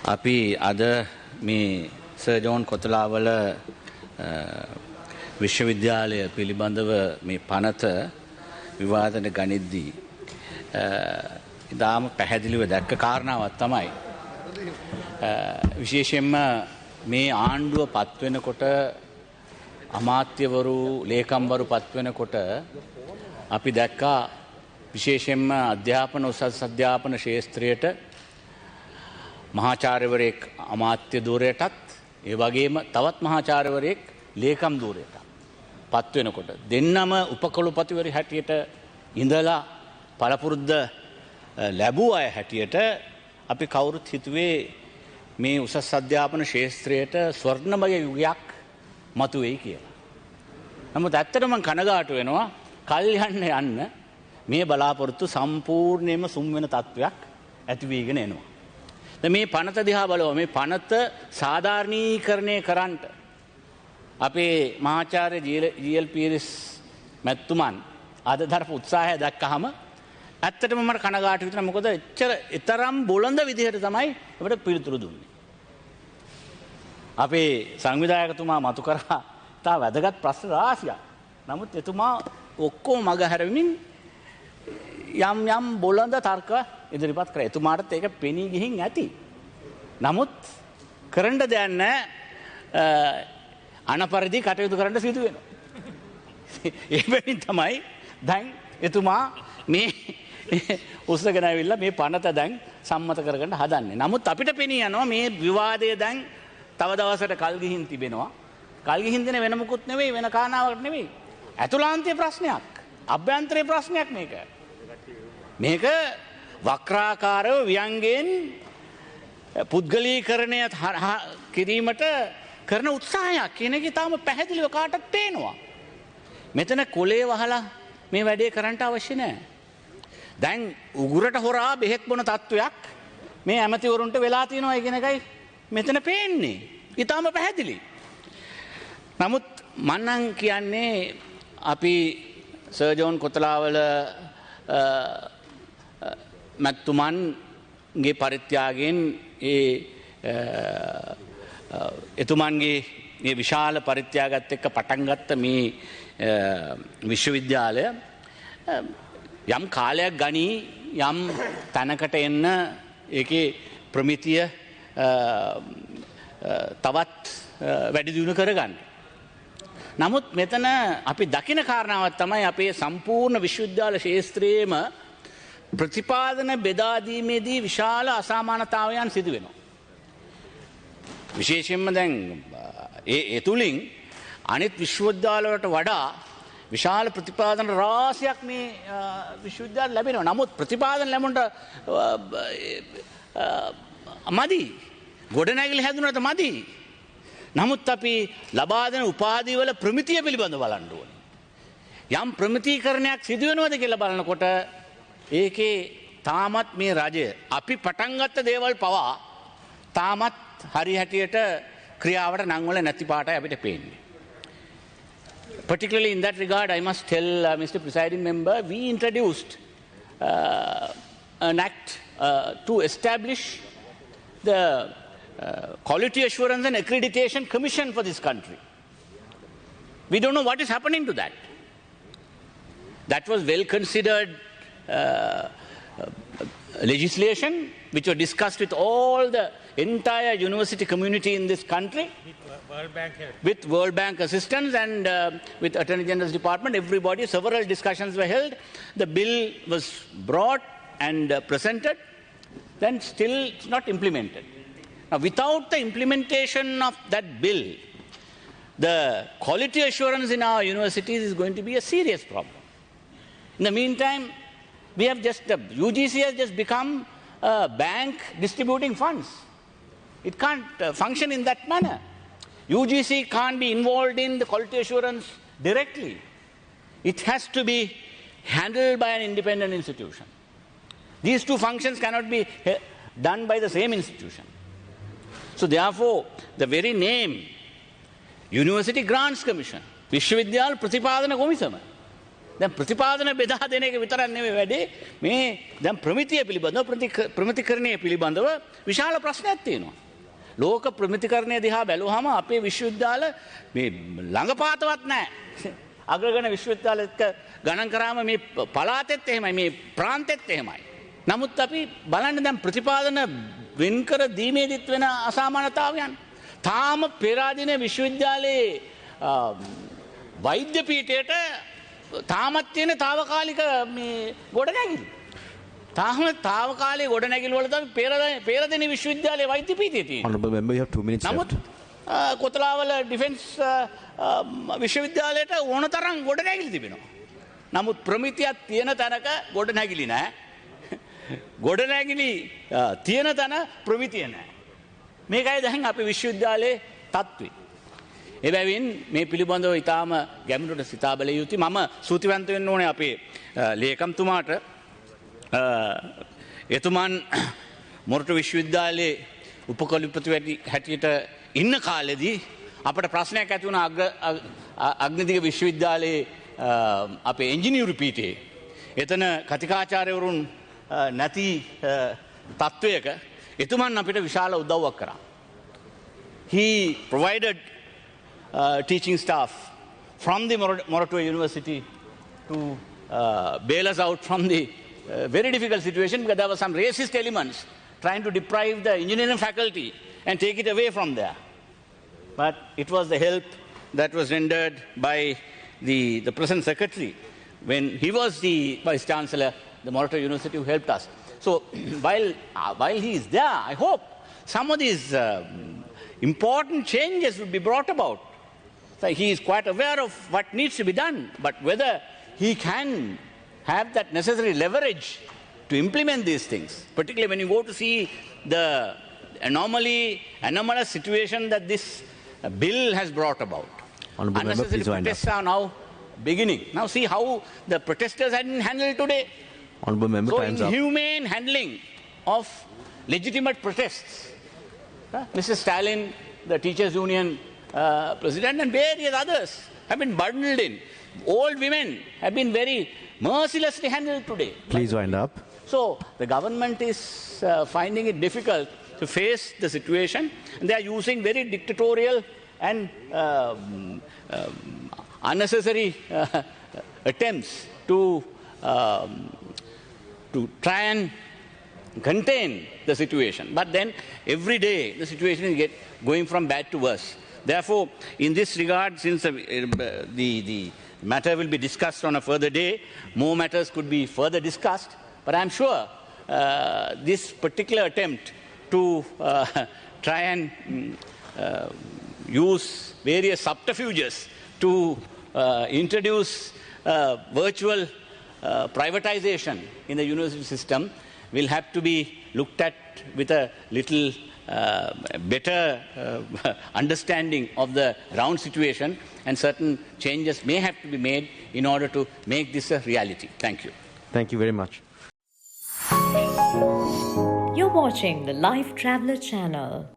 අපි අද මේ සර් ජෝන් කොතලාවල විශ්වවිද්‍යාලය පිළිබඳව මේ පනත විවාදන ගනිද්දී ඉතාම පැහැදිලිව දැක්ක කාරණාවක් තමයි විශේෂයෙන්ම මේ ආණ්ඩුව පත්වෙනකොට අමාත්‍යවරු ලේකම්වරු පත්වෙනකොට අපි දැක්කා විශේෂයෙන්ම අධ්‍යාපන උසස් අධ්‍යාපන ක්ෂේත්‍රයට මහාචාර්යවරයෙක් අමාත්‍ය ධූරයටත් ඒ වගේම තවත් මහාචාර්යවරයෙක් ලේකම් ධූරයට පත් වෙනකොට දෙන්නම උපකුලපතිවරු හැටියට ඉඳලා පළපුරුද්ද ලැබුව අය හැටියට අපි කවුරුත් හිතුවේ මේ උසස් අධ්‍යාපන ක්ෂේත්‍රයට ස්වර්ණමය යුගයක් මතුවේයි කියලා. නමුත් ඇත්තටම කනගාටු වෙනවා කල් යන්න මේ බලාපොරොත්තු සම්පූර්ණයෙන්ම සුම් වෙන තත්වයක් ඇති වීගෙන එනවා. මේ පනත දිහා බලව මේ පනත සාධාරණීකරණය කරන්නට අපේ මහාචාර්ය ජී.එල්. පීරිස් මැතිතුමන් අද දරපු උත්සාහය දැක්කහම ඇත්තටම මට කනගාටු හිතුණා. මොකද ඊතරම් බොළඳ විදිහට තමයි අපිට පිළිතුරු දුන්නේ. අපේ සංවිධායකතුමා මතු කරා තා වැදගත් ප්‍රශ්න රාශියක්. නමුත් එතුමා ඔක්කොම මග හැරෙමින් යම් බොළඳ තර්ක ඉදිරිපත් කරා. එතුමාටත් ඒක පෙනී ගිහින් ඇති. නමුත් කරන්න දෙයක් නැහැ. අනපරිදි කටයුතු කරන්න සිදු වෙනවා. ඒ වෙනින් තමයි දැන් එතුමා මේ උස්සගෙන ඇවිල්ලා මේ පනත දැන් සම්මත කරගන්න හදන්නේ. නමුත් අපිට පෙනී යනවා මේ විවාදය දැන් තව දවසකට කල් ගිහින් තිබෙනවා. කල් ගිහින් දෙන වෙන මොකුත් නෙවෙයි, වෙන කාරණාවක් නෙවෙයි. ඇතුළාන්තයේ ප්‍රශ්නයක්. අභ්‍යන්තරයේ ප්‍රශ්නයක් මේක. මේක වක්‍රාකාරව ව්‍යංගයෙන් පුද්ගලීකරණය කිරීමට කරන උත්සාහයක් කියන එක තාම පැහැදිලිව කාටත් පේනවා. මෙතන කොලේ වහලා මේ වැඩේ කරන්නට අවශ්‍ය නැහැ. දැන් උගුරට හොරා බෙහෙත් බොන තත්වයක් මේ ඇමතිවරුන්ට වෙලා තියෙනවා කියන එකයි මෙතන පේන්නේ. ඊටාම පැහැදිලි. නමුත් මන්නම් කියන්නේ අපි සර් ජෝන් කොතලාවල මැතිතුමන්ගේ පරිත්‍යාගයෙන් එතුමන්ගේ මේ විශාල පරිත්‍යාගත් එක්ක පටන් ගත්ත මේ විශ්වවිද්‍යාලය යම් කාලයක් ගනී යම් තැනකට එන්න ඒකේ ප්‍රමිතිය තවත් වැඩි දියුණු කරගන්න. නමුත් මෙතන අපි දකින කාරණාවක් තමයි අපේ සම්පූර්ණ විශ්වවිද්‍යාල ක්ෂේත්‍රයේම ප්‍රතිපාදන බෙදාදීමේදී විශාල අසමානතාවයන් සිදු වෙනවා. විශේෂයෙන්ම දැන් ඒ තුලින් අනිත් විශ්වවිද්‍යාලවලට වඩා විශාල ප්‍රතිපාදන රාශියක් මේ විශ්වවිද්‍යාල ලැබෙනවා. නමුත් ප්‍රතිපාදන ලැබුණට මදි. ගොඩනැගිලි හැදුනට මදි. නමුත් අපි ලබා දෙන උපාධිවල ප්‍රමිතිය පිළිබඳව බලන්න ඕනේ. යම් ප්‍රමිතීකරණයක් සිදු වෙනවද කියලා බලනකොට ඒකේ තාමත් මේ රජය අපි පටන් ගත්ත දේවල් පවා තාමත් හරි හැටියට ක්‍රියාවට නංවල නැති පාටයි අපිට පේන්නේ. Particularly in that regard, I must tell Mr. Presiding Member, we introduced an act to establish the Quality Assurance and Accreditation Commission for this country. We don't know what is happening to that. That was well considered legislation which was discussed with all the entire university community in this country. With World Bank assistance and with Attorney General's Department, everybody, several discussions were held. The bill was brought and presented, then still it's not implemented. Now, without the implementation of that bill, the quality assurance in our universities is going to be a serious problem. In the meantime, we have just, the UGC has just become a bank distributing funds. It can't function in that manner. UGC can't be involved in the quality assurance directly. It has to be handled by an independent institution. These two functions cannot be done by the same institution. So therefore, the very name, University Grants Commission, Vishwavidyal Pratipadana Komisama, දැන් ප්‍රතිපාදන බෙදා දෙන එක විතරක් නෙවෙයි වැඩේ. මේ දැන් ප්‍රමිතිය පිළිබඳව ප්‍රමිතිකරණය පිළිබඳව විශාල ප්‍රශ්නයක් තියෙනවා. ලෝක ප්‍රමිතිකරණය දිහා බැලුවාම අපේ විශ්වවිද්‍යාල මේ ළඟපාතවත් නැහැ. අග්‍රගණ විශ්වවිද්‍යාල එක්ක ගණන් කරාම මේ පළාතෙත් එහෙමයි, මේ ප්‍රාන්තෙත් එහෙමයි. නමුත් අපි බලන්න දැන් ප්‍රතිපාදන වෙන්කර දීමේදීත් වෙන අසමානතාවයන්. තාම පෙරාදින විශ්වවිද්‍යාලයේ වෛද්‍ය පීඨයට තාමත් තියෙන తాවකාලික මේ ගොඩනැගිලි. තාවකාලික ගොඩනැගිලි වල තමයි පෙරදින විශ්වවිද්‍යාලයේ වෛද්‍ය පීඨය තියෙන්නේ. Honorable member, you have 2 minutes නමුත් left. කොතලාවල ඩිෆෙන්ස් විශ්වවිද්‍යාලයට ඕන තරම් ගොඩනැගිලි තිබෙනවා. නමුත් ප්‍රමිතියක් තියෙන තැනක ගොඩනැගිලි නැහැ. ගොඩනැගිලි තියෙන තැන ප්‍රමිතිය නැහැ. මේකයි දැන් අපේ විශ්වවිද්‍යාලයේ තත්ත්වය. එබැවින් මේ පිළිබඳව ඉතාම ගැඹුරට සිතා බැලිය යුතුයි. මම සූතිවන්ත වෙන්න ඕනේ අපේ ලේකම්තුමාට. එතුමන් මොරටු විශ්වවිද්‍යාලයේ උපකුලපති හැටියට ඉන්න කාලෙදී අපට ප්‍රශ්නයක් ඇති වුණා අග්නිදිග විශ්වවිද්‍යාලයේ අපේ එන්ජිනියරු පීඨයේ. එතන කතිකාචාර්යවරුන් නැති තත්ත්වයක එතුමන් අපිට විශාල උදව්වක් කරා. He provided teaching staff from the Moratuwa University to bail us out from the very difficult situation, because there were some racist elements trying to deprive the engineering faculty and take it away from there. But it was the help that was rendered by the present secretary when he was the vice chancellor, the Moratuwa University, who helped us. So while he is there, I hope some of these important changes will be brought about. So he is quite aware of what needs to be done, but whether he can have that necessary leverage to implement these things, particularly when you go to see the anomalous situation that this bill has brought about. Honorable member, Unnecessary please wind protests are now beginning. Now see how the protesters have been handled today. Honorable member, So time's up. inhumane handling of legitimate protests. Mr. Stalin, the teachers union president, and various others have been bundled in. Old women have been very mercilessly handled today. Please wind up. So the government is finding it difficult to face the situation, and they are using very dictatorial and unnecessary attempts to try and contain the situation. But then every day the situation is going from bad to worse. Therefore, in this regard, since the matter will be discussed on a further day, more matters could be further discussed. But I'm sure this particular attempt to try and use various subterfuges to introduce virtual privatization in the university system will have to be looked at with a little better understanding of the ground situation, and certain changes may have to be made in order to make this a reality. Thank you. Thank you very much. You're watching the Life Traveller channel.